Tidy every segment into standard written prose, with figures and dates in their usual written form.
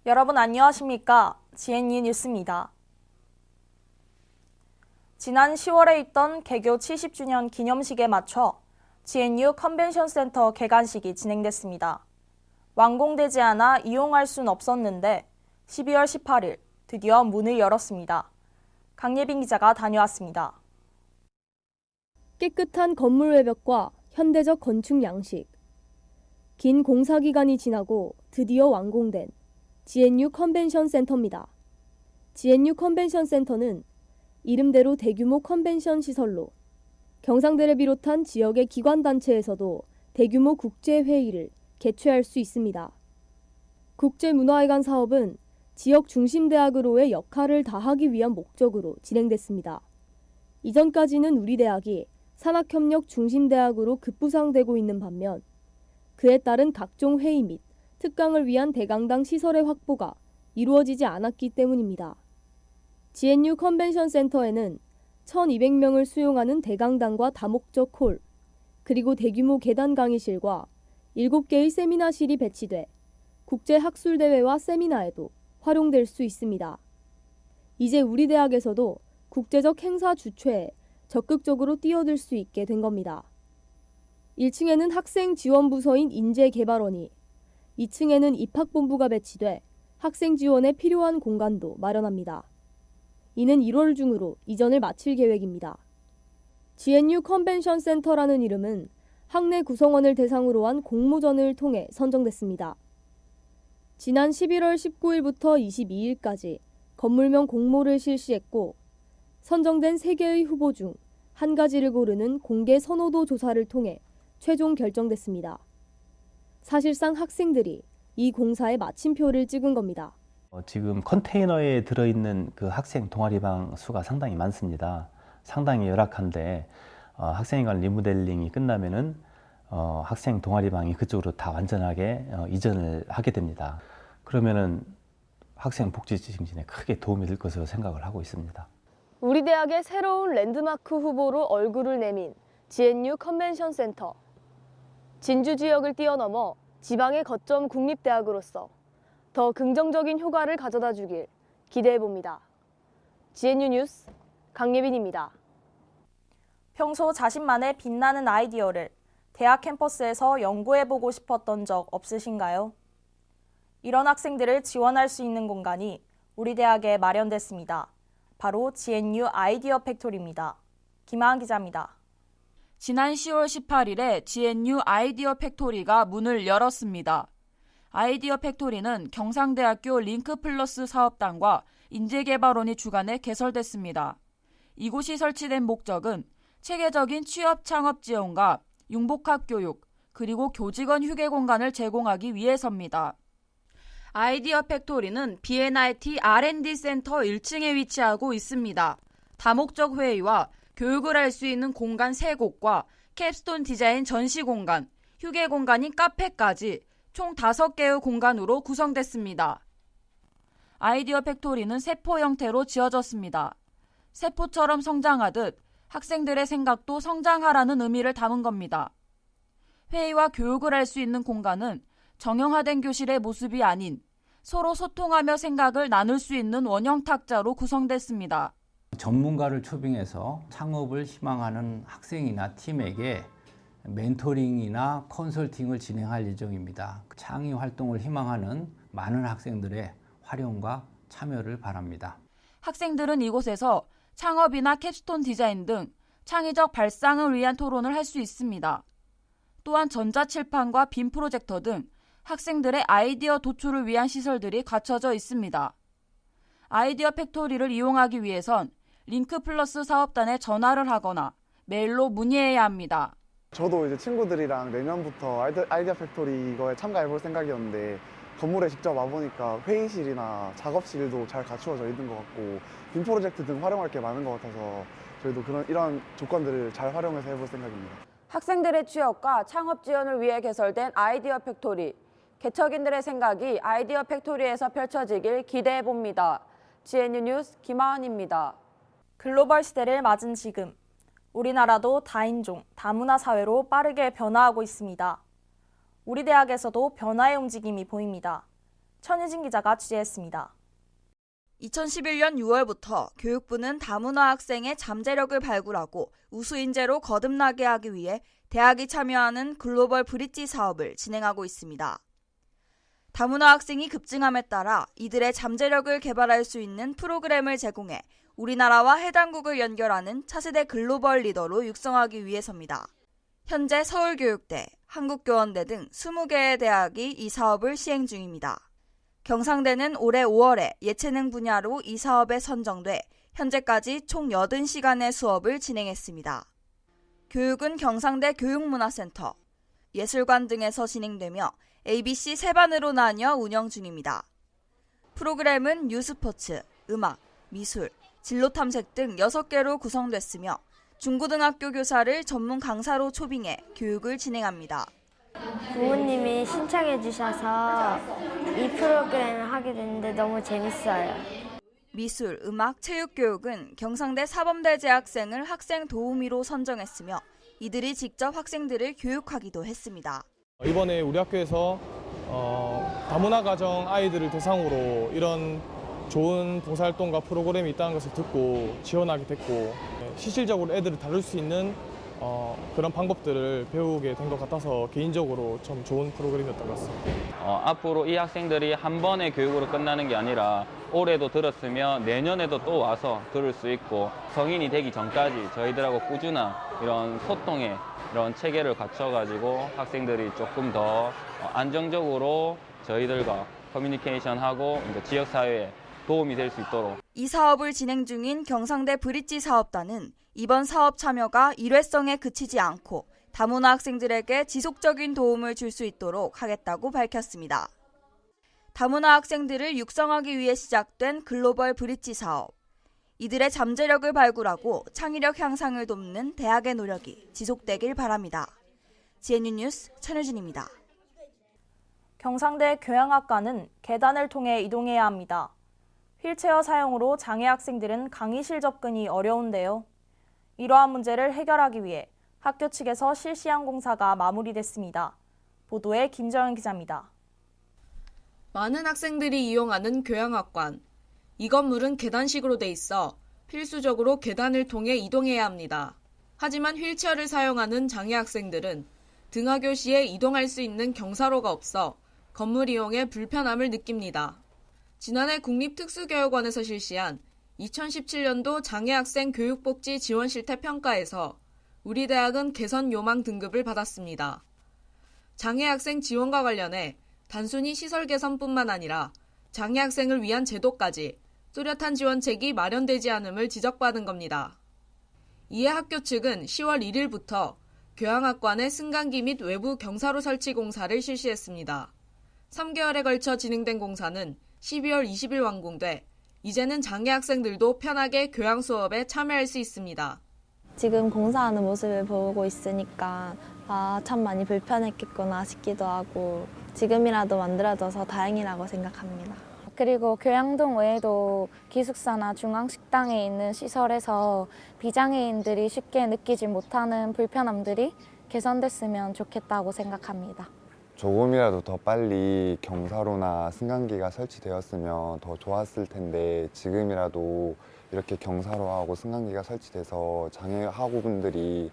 여러분 안녕하십니까? GNU 뉴스입니다. 지난 10월에 있던 개교 70주년 기념식에 맞춰 GNU 컨벤션 센터 개관식이 진행됐습니다. 완공되지 않아 이용할 순 없었는데 12월 18일 드디어 문을 열었습니다. 강예빈 기자가 다녀왔습니다. 깨끗한 건물 외벽과 현대적 건축 양식. 긴 공사 기간이 지나고 드디어 완공된 GNU 컨벤션 센터입니다. GNU 컨벤션 센터는 이름대로 대규모 컨벤션 시설로 경상대를 비롯한 지역의 기관단체에서도 대규모 국제회의를 개최할 수 있습니다. 국제문화회관 사업은 지역 중심대학으로의 역할을 다하기 위한 목적으로 진행됐습니다. 이전까지는 우리 대학이 산학협력 중심대학으로 급부상되고 있는 반면 그에 따른 각종 회의 및 특강을 위한 대강당 시설의 확보가 이루어지지 않았기 때문입니다. GNU 컨벤션 센터에는 1,200명을 수용하는 대강당과 다목적 홀, 그리고 대규모 계단 강의실과 7개의 세미나실이 배치돼 국제학술대회와 세미나에도 활용될 수 있습니다. 이제 우리 대학에서도 국제적 행사 주최에 적극적으로 뛰어들 수 있게 된 겁니다. 1층에는 학생 지원 부서인 인재개발원이, 2층에는 입학본부가 배치돼 학생 지원에 필요한 공간도 마련합니다. 이는 1월 중으로 이전을 마칠 계획입니다. GNU 컨벤션 센터라는 이름은 학내 구성원을 대상으로 한 공모전을 통해 선정됐습니다. 지난 11월 19일부터 22일까지 건물명 공모를 실시했고 선정된 3개의 후보 중 한 가지를 고르는 공개 선호도 조사를 통해 최종 결정됐습니다. 사실상 학생들이 이 공사에 마침표를 찍은 겁니다. 지금 컨테이너에 들어있는 그 학생 동아리방 수가 상당히 많습니다. 상당히 열악한데 학생회 간 리모델링이 끝나면은 학생 동아리방이 그쪽으로 다 완전하게 이전을 하게 됩니다. 그러면은 학생 복지 증진에 크게 도움이 될 것으로 생각을 하고 있습니다. 우리 대학의 새로운 랜드마크 후보로 얼굴을 내민 GNU 컨벤션 센터. 진주 지역을 뛰어넘어 지방의 거점 국립대학으로서 더 긍정적인 효과를 가져다 주길 기대해 봅니다. GNU 뉴스 강예빈입니다. 평소 자신만의 빛나는 아이디어를 대학 캠퍼스에서 연구해보고 싶었던 적 없으신가요? 이런 학생들을 지원할 수 있는 공간이 우리 대학에 마련됐습니다. 바로 GNU 아이디어 팩토리입니다. 김하은 기자입니다. 지난 10월 18일에 GNU 아이디어 팩토리가 문을 열었습니다. 아이디어 팩토리는 경상대학교 링크플러스 사업단과 인재개발원이 주관해 개설됐습니다. 이곳이 설치된 목적은 체계적인 취업 창업 지원과 융복합 교육, 그리고 교직원 휴게 공간을 제공하기 위해서입니다. 아이디어 팩토리는 BNIT R&D 센터 1층에 위치하고 있습니다. 다목적 회의와 교육을 할 수 있는 공간 3곳과 캡스톤 디자인 전시 공간, 휴게 공간인 카페까지 총 5개의 공간으로 구성됐습니다. 아이디어 팩토리는 세포 형태로 지어졌습니다. 세포처럼 성장하듯 학생들의 생각도 성장하라는 의미를 담은 겁니다. 회의와 교육을 할 수 있는 공간은 정형화된 교실의 모습이 아닌 서로 소통하며 생각을 나눌 수 있는 원형 탁자로 구성됐습니다. 전문가를 초빙해서 창업을 희망하는 학생이나 팀에게 멘토링이나 컨설팅을 진행할 예정입니다. 창의 활동을 희망하는 많은 학생들의 활용과 참여를 바랍니다. 학생들은 이곳에서 창업이나 캡스톤 디자인 등 창의적 발상을 위한 토론을 할 수 있습니다. 또한 전자칠판과 빔 프로젝터 등 학생들의 아이디어 도출을 위한 시설들이 갖춰져 있습니다. 아이디어 팩토리를 이용하기 위해선 링크플러스 사업단에 전화를 하거나 메일로 문의해야 합니다. 저도 이제 친구들이랑 내년부터 아이디어 팩토리 이거에 참가해볼 생각이었는데 건물에 직접 와보니까 회의실이나 작업실도 잘 갖추어져 있는 것 같고 빔 프로젝트 등 활용할 게 많은 것 같아서 저희도 이런 조건들을 잘 활용해서 해볼 생각입니다. 학생들의 취업과 창업 지원을 위해 개설된 아이디어 팩토리. 개척인들의 생각이 아이디어 팩토리에서 펼쳐지길 기대해 봅니다. GNU 뉴스 김하은입니다. 글로벌 시대를 맞은 지금, 우리나라도 다인종, 다문화 사회로 빠르게 변화하고 있습니다. 우리 대학에서도 변화의 움직임이 보입니다. 천유진 기자가 취재했습니다. 2011년 6월부터 교육부는 다문화 학생의 잠재력을 발굴하고 우수 인재로 거듭나게 하기 위해 대학이 참여하는 글로벌 브릿지 사업을 진행하고 있습니다. 다문화 학생이 급증함에 따라 이들의 잠재력을 개발할 수 있는 프로그램을 제공해 우리나라와 해당국을 연결하는 차세대 글로벌 리더로 육성하기 위해서입니다. 현재 서울교육대, 한국교원대 등 20개의 대학이 이 사업을 시행 중입니다. 경상대는 올해 5월에 예체능 분야로 이 사업에 선정돼 현재까지 총 80시간의 수업을 진행했습니다. 교육은 경상대 교육문화센터, 예술관 등에서 진행되며 ABC 3반으로 나뉘어 운영 중입니다. 프로그램은 뉴스포츠, 음악, 미술, 진로탐색 등 6개로 구성됐으며 중고등학교 교사를 전문 강사로 초빙해 교육을 진행합니다. 부모님이 신청해 주셔서 이 프로그램을 하게 됐는데 너무 재밌어요. 미술, 음악, 체육 교육은 경상대 사범대 재학생을 학생 도우미로 선정했으며 이들이 직접 학생들을 교육하기도 했습니다. 이번에 우리 학교에서 다문화 가정 아이들을 대상으로 이런 좋은 봉사활동과 프로그램이 있다는 것을 듣고 지원하게 됐고 실질적으로 애들을 다룰 수 있는 그런 방법들을 배우게 된 것 같아서 개인적으로 좀 좋은 프로그램이었던 것 같습니다. 앞으로 이 학생들이 한 번의 교육으로 끝나는 게 아니라 올해도 들었으면 내년에도 또 와서 들을 수 있고 성인이 되기 전까지 저희들하고 꾸준한 이런 소통의 이런 체계를 갖춰가지고 학생들이 조금 더 안정적으로 저희들과 커뮤니케이션하고 이제 지역사회에 도움이 될 수 있도록. 이 사업을 진행 중인 경상대 브릿지 사업단은 이번 사업 참여가 일회성에 그치지 않고 다문화 학생들에게 지속적인 도움을 줄 수 있도록 하겠다고 밝혔습니다. 다문화 학생들을 육성하기 위해 시작된 글로벌 브릿지 사업. 이들의 잠재력을 발굴하고 창의력 향상을 돕는 대학의 노력이 지속되길 바랍니다. GNU 뉴스 천효진입니다. 경상대 교양학과는 계단을 통해 이동해야 합니다. 휠체어 사용으로 장애 학생들은 강의실 접근이 어려운데요. 이러한 문제를 해결하기 위해 학교 측에서 실시한 공사가 마무리됐습니다. 보도에 김정은 기자입니다. 많은 학생들이 이용하는 교양학관. 이 건물은 계단식으로 돼 있어 필수적으로 계단을 통해 이동해야 합니다. 하지만 휠체어를 사용하는 장애 학생들은 등하교 시에 이동할 수 있는 경사로가 없어 건물 이용에 불편함을 느낍니다. 지난해 국립특수교육원에서 실시한 2017년도 장애학생 교육복지 지원 실태 평가에서 우리 대학은 개선 요망 등급을 받았습니다. 장애학생 지원과 관련해 단순히 시설 개선뿐만 아니라 장애학생을 위한 제도까지 뚜렷한 지원책이 마련되지 않음을 지적받은 겁니다. 이에 학교 측은 10월 1일부터 교양학관의 승강기 및 외부 경사로 설치 공사를 실시했습니다. 3개월에 걸쳐 진행된 공사는 12월 20일 완공돼 이제는 장애 학생들도 편하게 교양 수업에 참여할 수 있습니다. 지금 공사하는 모습을 보고 있으니까 참 많이 불편했겠구나 싶기도 하고 지금이라도 만들어져서 다행이라고 생각합니다. 그리고 교양동 외에도 기숙사나 중앙식당에 있는 시설에서 비장애인들이 쉽게 느끼지 못하는 불편함들이 개선됐으면 좋겠다고 생각합니다. 조금이라도 더 빨리 경사로나 승강기가 설치되었으면 더 좋았을 텐데 지금이라도 이렇게 경사로하고 승강기가 설치돼서 장애 학우분들이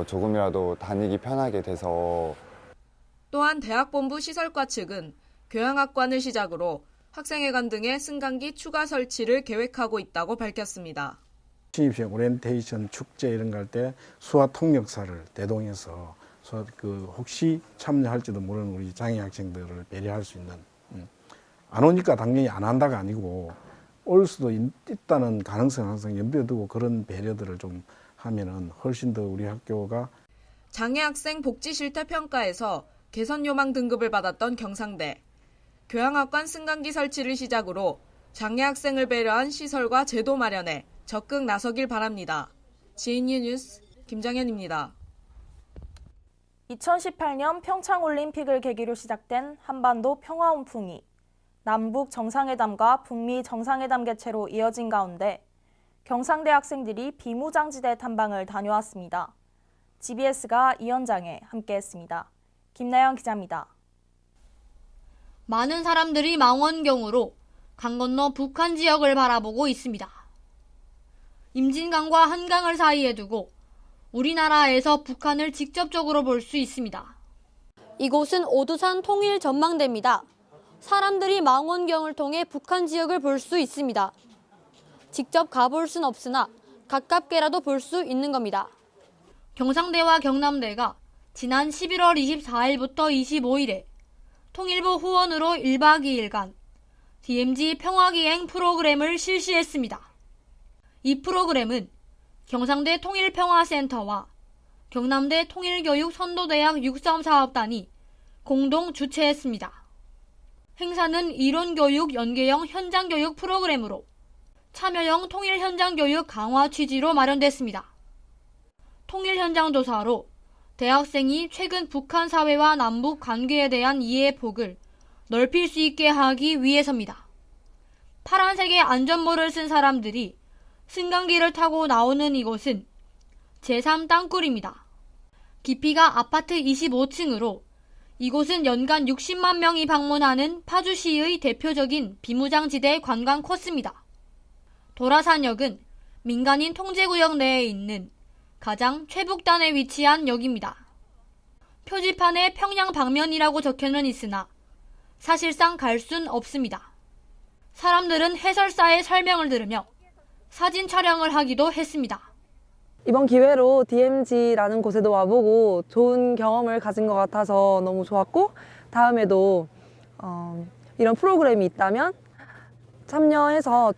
조금이라도 다니기 편하게 돼서. 또한 대학본부 시설과 측은 교양학관을 시작으로 학생회관 등의 승강기 추가 설치를 계획하고 있다고 밝혔습니다. 신입생 오리엔테이션 축제 이런 거 할 때 수화 통역사를 대동해서 혹시 참여할지도 모르는 우리 장애 학생들을 배려할 수 있는, 안 오니까 당연히 안 한다가 아니고 올 수도 있다는 가능성 항상 염두에 두고 그런 배려들을 좀 하면은 훨씬 더 우리 학교가. 장애 학생 복지 실태 평가에서 개선 요망 등급을 받았던 경상대. 교양학관 승강기 설치를 시작으로 장애 학생을 배려한 시설과 제도 마련에 적극 나서길 바랍니다. GNU 뉴스 김정현입니다. 2018년 평창올림픽을 계기로 시작된 한반도 평화훈풍이 남북 정상회담과 북미 정상회담 개최로 이어진 가운데 경상대 학생들이 비무장지대 탐방을 다녀왔습니다. GBS가 이 현장에 함께했습니다. 김나영 기자입니다. 많은 사람들이 망원경으로 강 건너 북한 지역을 바라보고 있습니다. 임진강과 한강을 사이에 두고 우리나라에서 북한을 직접적으로 볼 수 있습니다. 이곳은 오두산 통일 전망대입니다. 사람들이 망원경을 통해 북한 지역을 볼 수 있습니다. 직접 가볼 순 없으나 가깝게라도 볼 수 있는 겁니다. 경상대와 경남대가 지난 11월 24일부터 25일에 통일부 후원으로 1박 2일간 DMZ 평화기행 프로그램을 실시했습니다. 이 프로그램은 경상대 통일평화센터와 경남대 통일교육선도대학 육성사업단이 공동 주최했습니다. 행사는 이론교육 연계형 현장교육 프로그램으로 참여형 통일현장교육 강화 취지로 마련됐습니다. 통일현장조사로 대학생이 최근 북한 사회와 남북 관계에 대한 이해 폭을 넓힐 수 있게 하기 위해서입니다. 파란색의 안전모를 쓴 사람들이 승강기를 타고 나오는 이곳은 제3 땅굴입니다. 깊이가 아파트 25층으로 이곳은 연간 60만 명이 방문하는 파주시의 대표적인 비무장지대 관광 코스입니다. 도라산역은 민간인 통제구역 내에 있는 가장 최북단에 위치한 역입니다. 표지판에 평양 방면이라고 적혀는 있으나 사실상 갈 순 없습니다. 사람들은 해설사의 설명을 들으며 사진 촬영을 하기도 했습니다. 이번 기회로 DMZ라는 곳에도 와보고 좋은 경험을 가진 것 같아서 너무 좋았고, 다음에도 이런 프로그램이 있다면 참여해서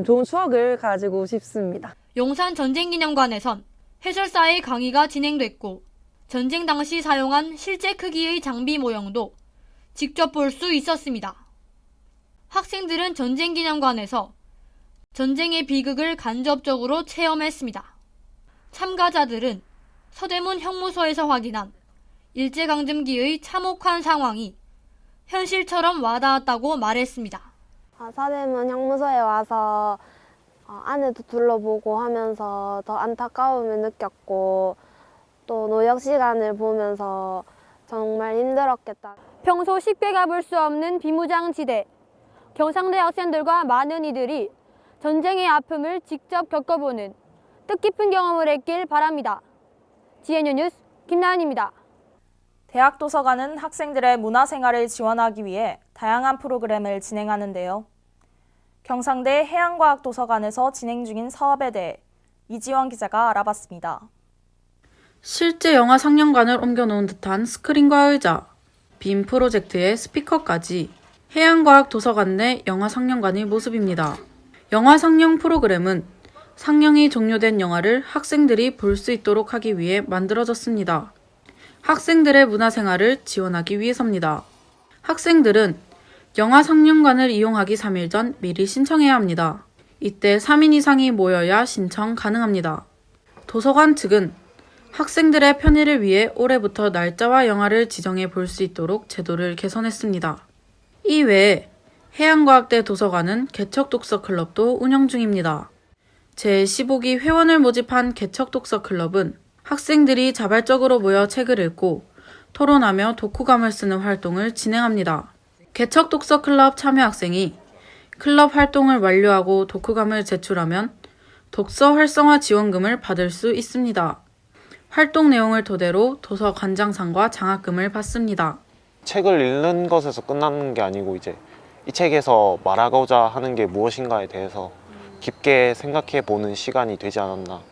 좋은 추억을 가지고 싶습니다. 용산 전쟁기념관에선 해설사의 강의가 진행됐고 전쟁 당시 사용한 실제 크기의 장비 모형도 직접 볼 수 있었습니다. 학생들은 전쟁기념관에서 전쟁의 비극을 간접적으로 체험했습니다. 참가자들은 서대문 형무소에서 확인한 일제강점기의 참혹한 상황이 현실처럼 와닿았다고 말했습니다. 서대문 형무소에 와서 안에도 둘러보고 하면서 더 안타까움을 느꼈고, 또 노역 시간을 보면서 정말 힘들었겠다. 평소 쉽게 가볼 수 없는 비무장지대. 경상대 학생들과 많은 이들이 전쟁의 아픔을 직접 겪어보는 뜻깊은 경험을 했길 바랍니다. GNU 뉴스 김나은입니다. 대학 도서관은 학생들의 문화생활을 지원하기 위해 다양한 프로그램을 진행하는데요. 경상대 해양과학도서관에서 진행 중인 사업에 대해 이지원 기자가 알아봤습니다. 실제 영화 상영관을 옮겨놓은 듯한 스크린과 의자, 빔 프로젝트의 스피커까지 해양과학도서관 내 영화 상영관의 모습입니다. 영화 상영 프로그램은 상영이 종료된 영화를 학생들이 볼 수 있도록 하기 위해 만들어졌습니다. 학생들의 문화생활을 지원하기 위해서입니다. 학생들은 영화 상영관을 이용하기 3일 전 미리 신청해야 합니다. 이때 3인 이상이 모여야 신청 가능합니다. 도서관 측은 학생들의 편의를 위해 올해부터 날짜와 영화를 지정해 볼 수 있도록 제도를 개선했습니다. 이외에 해양과학대 도서관은 개척독서클럽도 운영 중입니다. 제15기 회원을 모집한 개척독서클럽은 학생들이 자발적으로 모여 책을 읽고 토론하며 독후감을 쓰는 활동을 진행합니다. 개척독서클럽 참여 학생이 클럽 활동을 완료하고 독후감을 제출하면 독서 활성화 지원금을 받을 수 있습니다. 활동 내용을 토대로 도서관장상과 장학금을 받습니다. 책을 읽는 것에서 끝나는 게 아니고 이제 이 책에서 말하고자 하는 게 무엇인가에 대해서 깊게 생각해 보는 시간이 되지 않았나.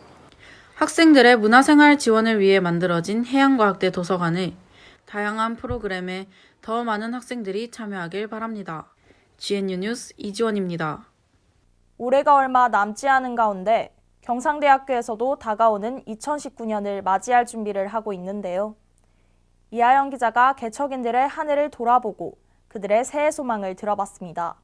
학생들의 문화생활 지원을 위해 만들어진 해양과학대 도서관의 다양한 프로그램에 더 많은 학생들이 참여하길 바랍니다. GNU 뉴스 이지원입니다. 올해가 얼마 남지 않은 가운데 경상대학교에서도 다가오는 2019년을 맞이할 준비를 하고 있는데요. 이하영 기자가 개척인들의 한 해를 돌아보고 그들의 새해 소망을 들어봤습니다.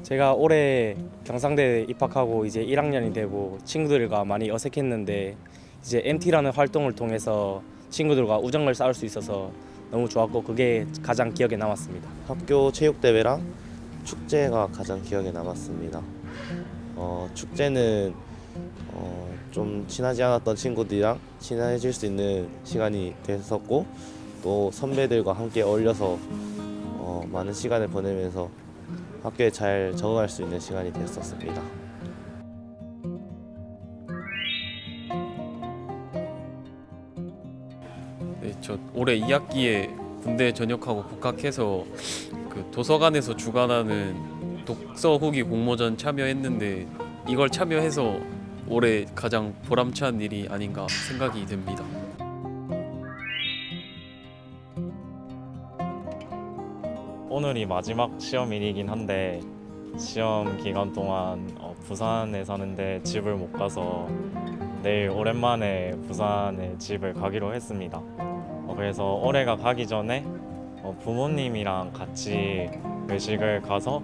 제가 올해 경상대에 입학하고 이제 1학년이 되고 친구들과 많이 어색했는데 이제 MT라는 활동을 통해서 친구들과 우정을 쌓을 수 있어서 너무 좋았고 그게 가장 기억에 남았습니다. 학교 체육대회랑 축제가 가장 기억에 남았습니다. 축제는 좀 친하지 않았던 친구들이랑 친해질 수 있는 시간이 됐었고 또 선배들과 함께 어울려서 많은 시간을 보내면서 학교에 잘 적응할 수 있는 시간이 됐었습니다. 네, 저 올해 2학기에 군대 전역하고 복학해서 그 도서관에서 주관하는 독서 후기 공모전 참여했는데 이걸 참여해서 올해 가장 보람찬 일이 아닌가 생각이 듭니다. 오늘이 마지막 시험일이긴 한데 시험 기간 동안 부산에 사는데 집을 못 가서 내일 오랜만에 부산에 집을 가기로 했습니다. 그래서 올해가 가기 전에 부모님이랑 같이 외식을 가서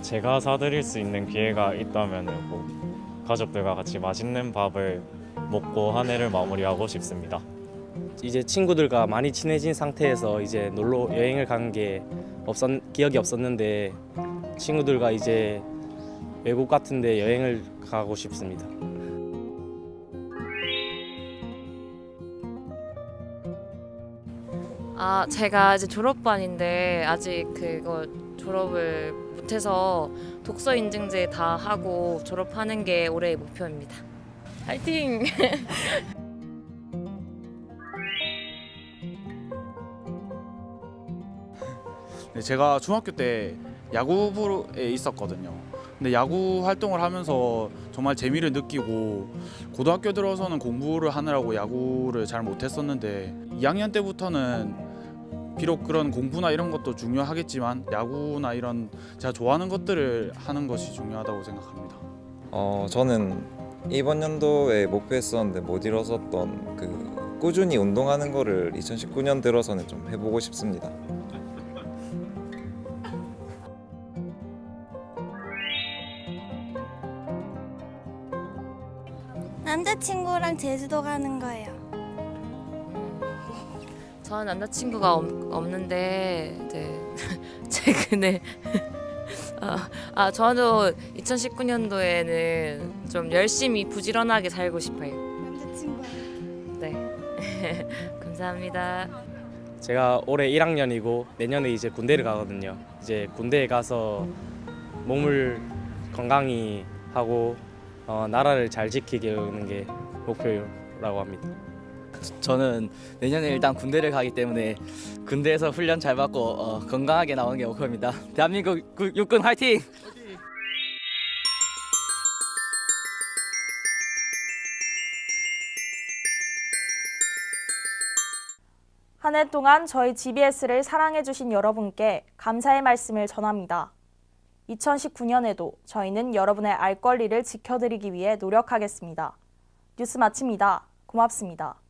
제가 사드릴 수 있는 기회가 있다면 가족들과 같이 맛있는 밥을 먹고 한 해를 마무리하고 싶습니다. 이제 친구들과 많이 친해진 상태에서 이제 놀러 여행을 간 게 기억이 없었는데 친구들과 이제 외국 같은데 여행을 가고 싶습니다. 제가 이제 졸업반인데 아직 그거 졸업을 못해서 독서 인증제 다 하고 졸업하는 게 올해의 목표입니다. 화이팅! 네, 제가 중학교 때 야구부에 있었거든요. 근데 야구 활동을 하면서 정말 재미를 느끼고 고등학교 들어서는 공부를 하느라고 야구를 잘 못했었는데 2학년 때부터는 비록 그런 공부나 이런 것도 중요하겠지만 야구나 이런 제가 좋아하는 것들을 하는 것이 중요하다고 생각합니다. 저는 이번 연도에 목표했었는데 못 이뤘었던 그 꾸준히 운동하는 거를 2019년 들어서는 좀 해보고 싶습니다. 남자친구랑 제주도 가는 거예요. 저는 남자친구가 없는데 이제 최근에 저도 2019년도에는 좀 열심히 부지런하게 살고 싶어요. 남자친구. 네. 감사합니다. 제가 올해 1학년이고 내년에 이제 군대를 가거든요. 이제 군대에 가서 몸을 건강히 하고 나라를 잘 지키는 게 목표라고 합니다. 저는 내년에 일단 군대를 가기 때문에 군대에서 훈련 잘 받고 건강하게 나오는 게 목표입니다. 대한민국 육군 화이팅! 한 해 동안 저희 GBS를 사랑해주신 여러분께 감사의 말씀을 전합니다. 2019년에도 저희는 여러분의 알 권리를 지켜드리기 위해 노력하겠습니다. 뉴스 마칩니다. 고맙습니다.